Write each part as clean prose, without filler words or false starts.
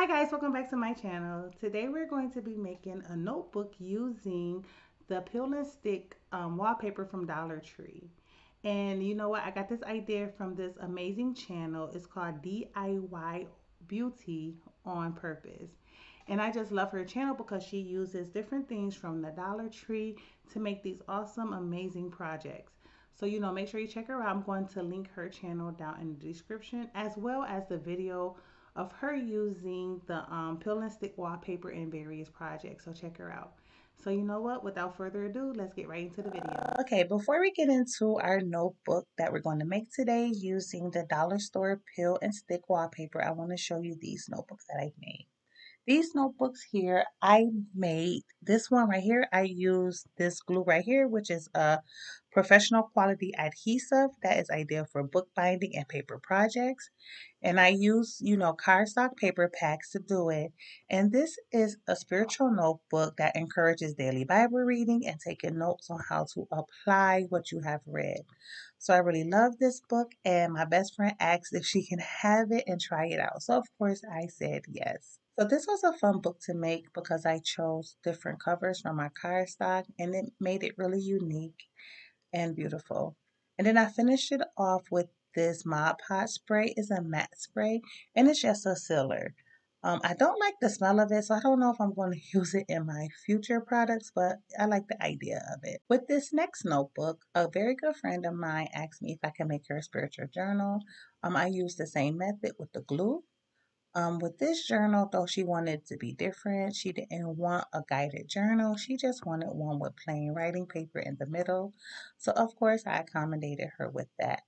Hi guys, welcome back to my channel. Today we're going to be making a notebook using the peel and stick wallpaper from Dollar Tree. And you know what? I got this idea from this amazing channel. It's called DIY Beauty on Purpose. And I just love her channel because she uses different things from the Dollar Tree to make these awesome, amazing projects. So, make sure you check her out. I'm going to link her channel down in the description as well as the video of her using the peel and stick wallpaper in various projects. So check her out. So you know what? Without further ado, let's get right into the video. Okay, before we get into our notebook that we're going to make today using the dollar store peel and stick wallpaper, I want to show you these notebooks that I've made. These notebooks here, I made this one right here. I used this glue right here, which is a professional quality adhesive that is ideal for bookbinding and paper projects. And I use, cardstock paper packs to do it. And this is a spiritual notebook that encourages daily Bible reading and taking notes on how to apply what you have read. So I really love this book, and my best friend asked if she can have it and try it out. So of course I said yes. So this was a fun book to make because I chose different covers from my cardstock and it made it really unique and beautiful. And then I finished it off with this Mod Podge spray. It's a matte spray and it's just a sealer. I don't like the smell of it, so I don't know if I'm going to use it in my future products, but I like the idea of it. With this next notebook, a very good friend of mine asked me if I can make her a spiritual journal. I used the same method with the glue. With this journal, though she wanted to be different, she didn't want a guided journal. She just wanted one with plain writing paper in the middle. So, of course, I accommodated her with that.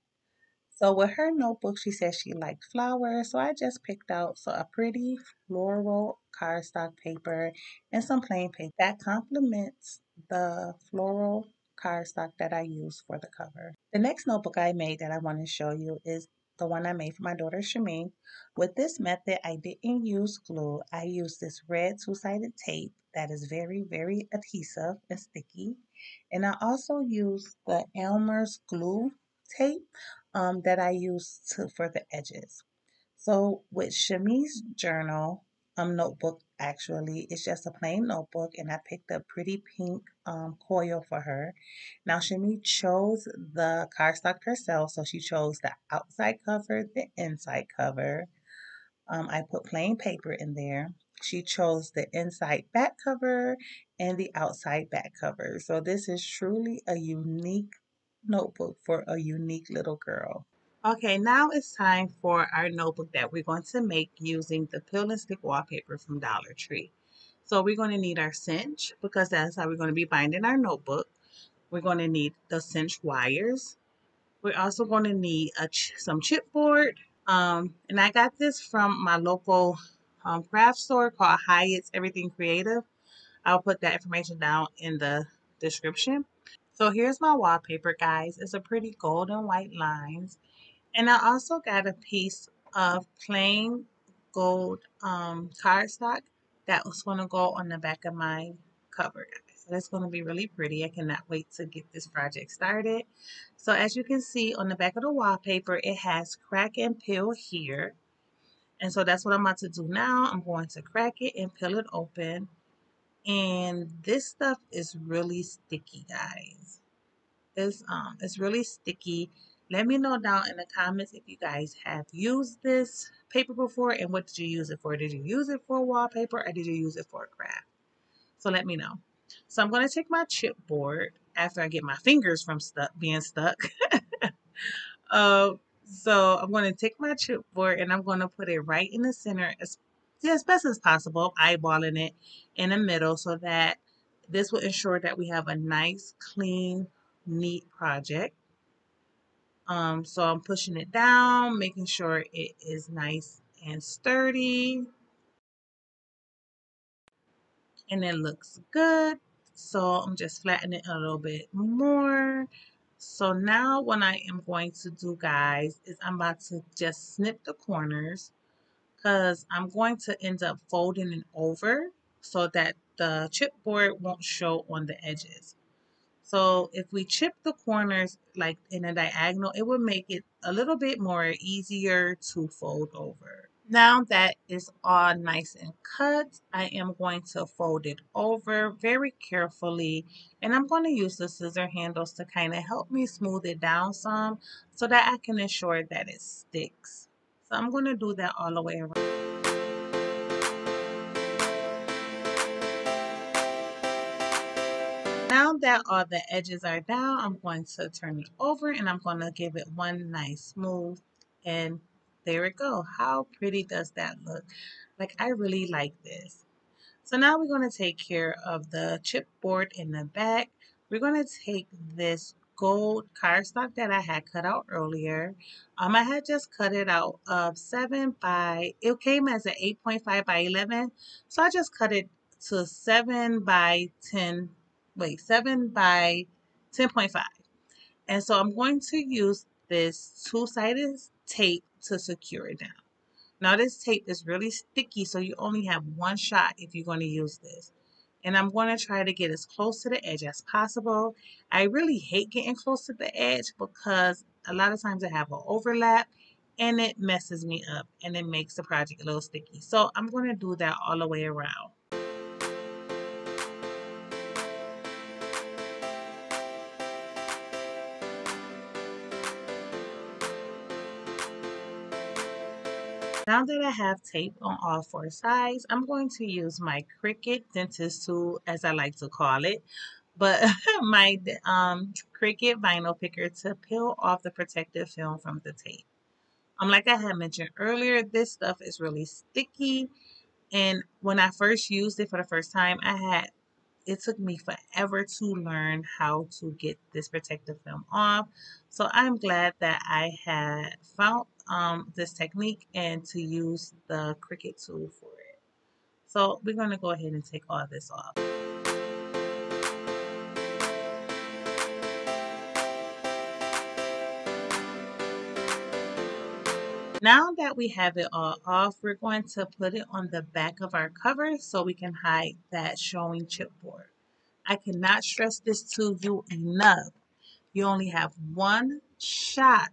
So, with her notebook, she said she liked flowers. So, I just picked out a pretty floral cardstock paper and some plain paper that complements the floral cardstock that I used for the cover. The next notebook I made that I want to show you is the one I made for my daughter Shamin. With this method, I didn't use glue. I used this red two-sided tape that is very, very adhesive and sticky. And I also used the Elmer's glue tape that I use for the edges. So with Shami's journal, notebook actually, it's just a plain notebook and I picked a pretty pink coil for her. Now Shami chose the cardstock herself, so she chose the outside cover, the inside cover. I put plain paper in there. She chose the inside back cover and the outside back cover. So this is truly a unique notebook for a unique little girl. Okay, now it's time for our notebook that we're going to make using the peel and stick wallpaper from Dollar Tree. So we're going to need our cinch because that's how we're going to be binding our notebook. We're going to need the cinch wires. We're also going to need some chipboard. And I got this from my local craft store called Hyatt's Everything Creative. I'll put that information down in the description. So here's my wallpaper, guys. It's a pretty golden white lines. And I also got a piece of plain gold cardstock that was going to go on the back of my cover, guys. So that's going to be really pretty. I cannot wait to get this project started. So as you can see on the back of the wallpaper, it has crack and peel here. And so that's what I'm about to do now. I'm going to crack it and peel it open. And this stuff is really sticky, guys. It's really sticky. Let me know down in the comments if you guys have used this paper before and what did you use it for? Did you use it for wallpaper or did you use it for a craft? So let me know. So I'm going to take my chipboard after I get my fingers from being stuck. uh, so I'm going to take my chipboard and I'm going to put it right in the center as best as possible. I'm eyeballing it in the middle so that this will ensure that we have a nice, clean, neat project. So I'm pushing it down, making sure it is nice and sturdy, and it looks good. So I'm just flattening it a little bit more. So now what I am going to do, guys, is I'm about to just snip the corners because I'm going to end up folding it over so that the chipboard won't show on the edges. So if we chip the corners like in a diagonal, it will make it a little bit more easier to fold over. Now that is all nice and cut, I am going to fold it over very carefully, and I'm going to use the scissor handles to kind of help me smooth it down some so that I can ensure that it sticks. So I'm going to do that all the way around. Now that all the edges are down, I'm going to turn it over and I'm going to give it one nice smooth, and there we go. How pretty does that look? Like, I really like this. So now we're going to take care of the chipboard in the back. We're going to take this gold cardstock that I had cut out earlier. I had just cut it out of 7 by, it came as an 8.5 by 11. So I just cut it to 7 by 10, 7 by 10.5. And so I'm going to use this two-sided tape to secure it down. Now this tape is really sticky, so you only have one shot if you're going to use this. And I'm going to try to get as close to the edge as possible. I really hate getting close to the edge because a lot of times I have an overlap and it messes me up and it makes the project a little sticky. So I'm going to do that all the way around. Now that I have tape on all four sides, I'm going to use my Cricut dentist tool, as I like to call it, but my Cricut vinyl picker to peel off the protective film from the tape. Like I had mentioned earlier, this stuff is really sticky, and when I first used it for the first time, it took me forever to learn how to get this protective film off. So I'm glad that I had found this technique and to use the Cricut tool for it. So we're going to go ahead and take all this off. Now that we have it all off, we're going to put it on the back of our cover so we can hide that showing chipboard. I cannot stress this to you enough. You only have one shot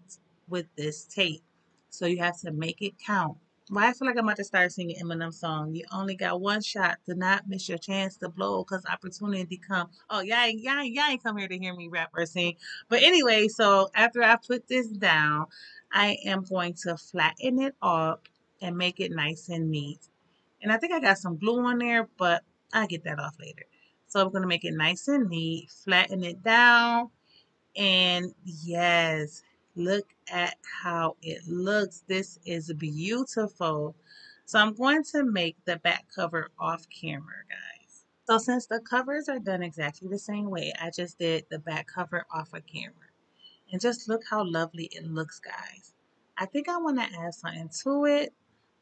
with this tape, so you have to make it count. Why I feel like I'm about to start singing Eminem's song. You only got one shot. Do not miss your chance to blow, because opportunity come. Oh, y'all ain't come here to hear me rap or sing. But anyway, so after I put this down, I am going to flatten it up and make it nice and neat. And I think I got some glue on there, but I'll get that off later. So I'm going to make it nice and neat, flatten it down, and yes, look at how it looks. This is beautiful. So I'm going to make the back cover off camera, guys. So since the covers are done exactly the same way, I just did the back cover off of camera. And just look how lovely it looks, guys. I think I want to add something to it.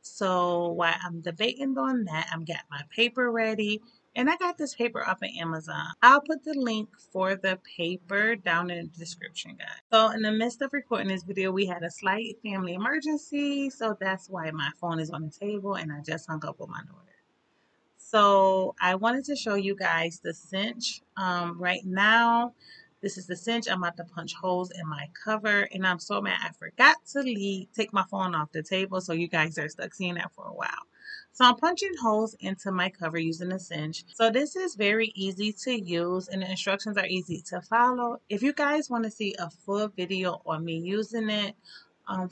So while I'm debating on that, I'm got my paper ready. And I got this paper off of Amazon. I'll put the link for the paper down in the description, guys. So in the midst of recording this video, we had a slight family emergency. So that's why my phone is on the table and I just hung up with my daughter. So I wanted to show you guys the cinch. Right now, this is the cinch. I'm about to punch holes in my cover, and I'm so mad I forgot to take my phone off the table, so you guys are stuck seeing that for a while. So I'm punching holes into my cover using the cinch. So this is very easy to use, and the instructions are easy to follow. If you guys want to see a full video on me using it,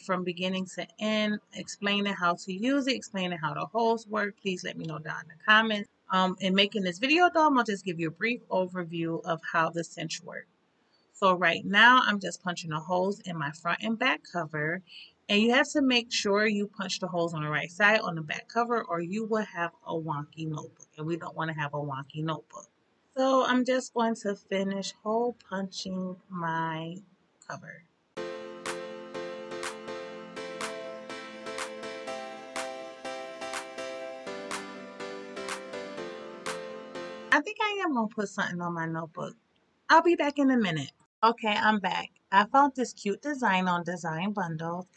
from beginning to end, explaining how to use it, explaining how the holes work, please let me know down in the comments. In making this video though, I'm going to just give you a brief overview of how the cinch works. So right now, I'm just punching the holes in my front and back cover. And you have to make sure you punch the holes on the right side on the back cover, or you will have a wonky notebook. And we don't want to have a wonky notebook. So I'm just going to finish hole punching my cover. I think I am going to put something on my notebook. I'll be back in a minute. Okay, I'm back. I found this cute design on Design Bundles,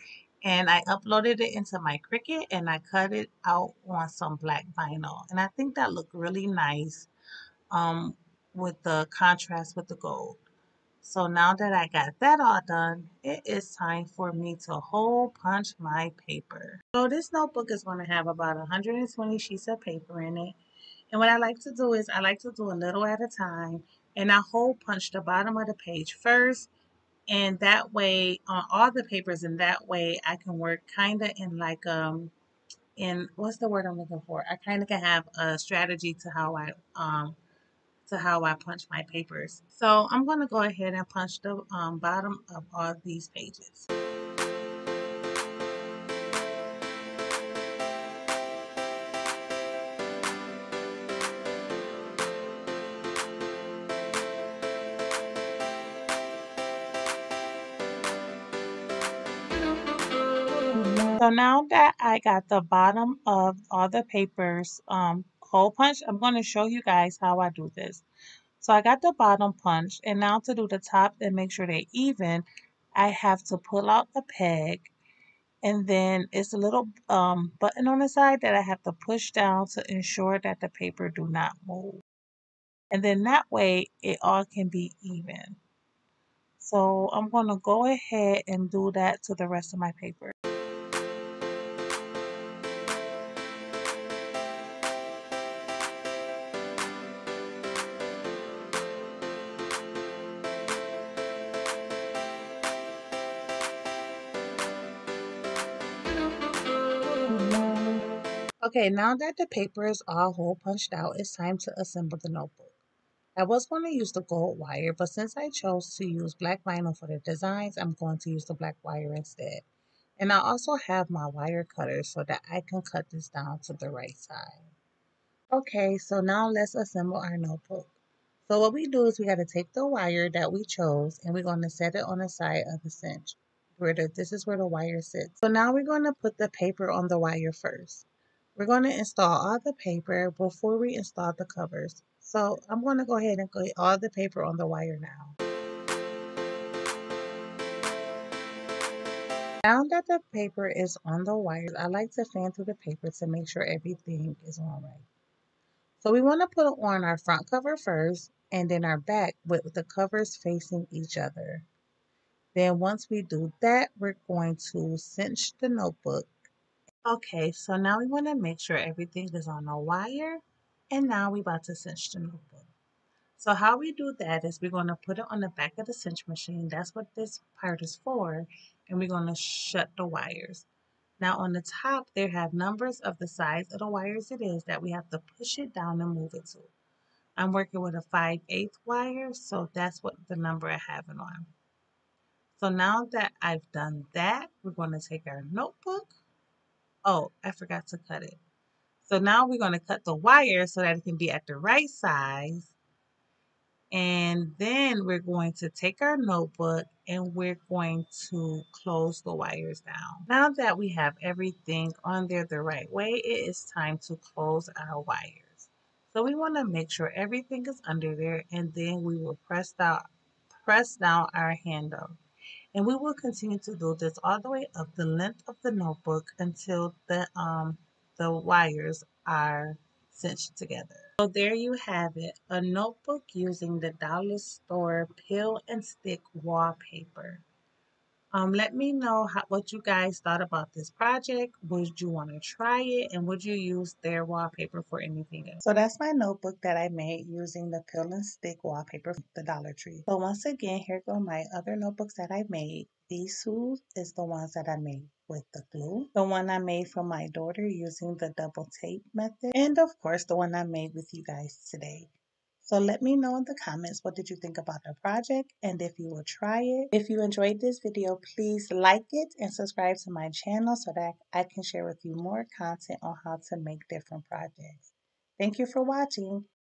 and I uploaded it into my Cricut and I cut it out on some black vinyl. And I think that looked really nice with the contrast with the gold. So now that I got that all done, it is time for me to hole punch my paper. So this notebook is going to have about 120 sheets of paper in it. And what I like to do is I like to do a little at a time. And I hole punch the bottom of the page first. And that way on all the papers, and that way I can work kind of in like in what's the word I'm looking for? I kind of can have a strategy to how I punch my papers. So I'm going to go ahead and punch the bottom of all these pages. So now that I got the bottom of all the papers hole punch, I'm going to show you guys how I do this. So I got the bottom punch, and now to do the top and make sure they're even, I have to pull out the peg, and then it's a little button on the side that I have to push down to ensure that the paper do not move. And then that way it all can be even. So I'm going to go ahead and do that to the rest of my paper. Okay, now that the paper is all hole punched out, it's time to assemble the notebook. I was going to use the gold wire, but since I chose to use black vinyl for the designs, I'm going to use the black wire instead. And I also have my wire cutter so that I can cut this down to the right size. Okay, so now let's assemble our notebook. So what we do is we got to take the wire that we chose and we're going to set it on the side of the cinch. This is where the wire sits. So now we're going to put the paper on the wire first. We're going to install all the paper before we install the covers. So I'm going to go ahead and get all the paper on the wire now. Now that the paper is on the wires, I like to fan through the paper to make sure everything is on right. So we want to put on our front cover first and then our back with the covers facing each other. Then once we do that, we're going to cinch the notebook. Okay, so now we want to make sure everything is on a wire, and now we're about to cinch the notebook. So how we do that is we're going to put it on the back of the cinch machine. That's what this part is for, and we're going to shut the wires. Now on the top, they have numbers of the size of the wires it is that we have to push it down and move it to. I'm working with a 5/8 wire, so that's what the number I have it on. So now that I've done that, we're going to take our notebook. Oh, I forgot to cut it. So now we're going to cut the wire so that it can be at the right size. And then we're going to take our notebook and we're going to close the wires down. Now that we have everything on there the right way, it is time to close our wires. So we want to make sure everything is under there, and then we will press down our handle. And we will continue to do this all the way up the length of the notebook until the wires are cinched together. So there you have it, a notebook using the dollar store peel and stick wallpaper. Let me know what you guys thought about this project. Would you want to try it, and would you use their wallpaper for anything else? So that's my notebook that I made using the peel and stick wallpaper from the Dollar Tree. So once again, here go my other notebooks that I made. These two is the ones that I made with the glue. The one I made for my daughter using the double tape method. And of course, the one I made with you guys today. So let me know in the comments what did you think about the project and if you will try it. If you enjoyed this video, please like it and subscribe to my channel so that I can share with you more content on how to make different projects. Thank you for watching.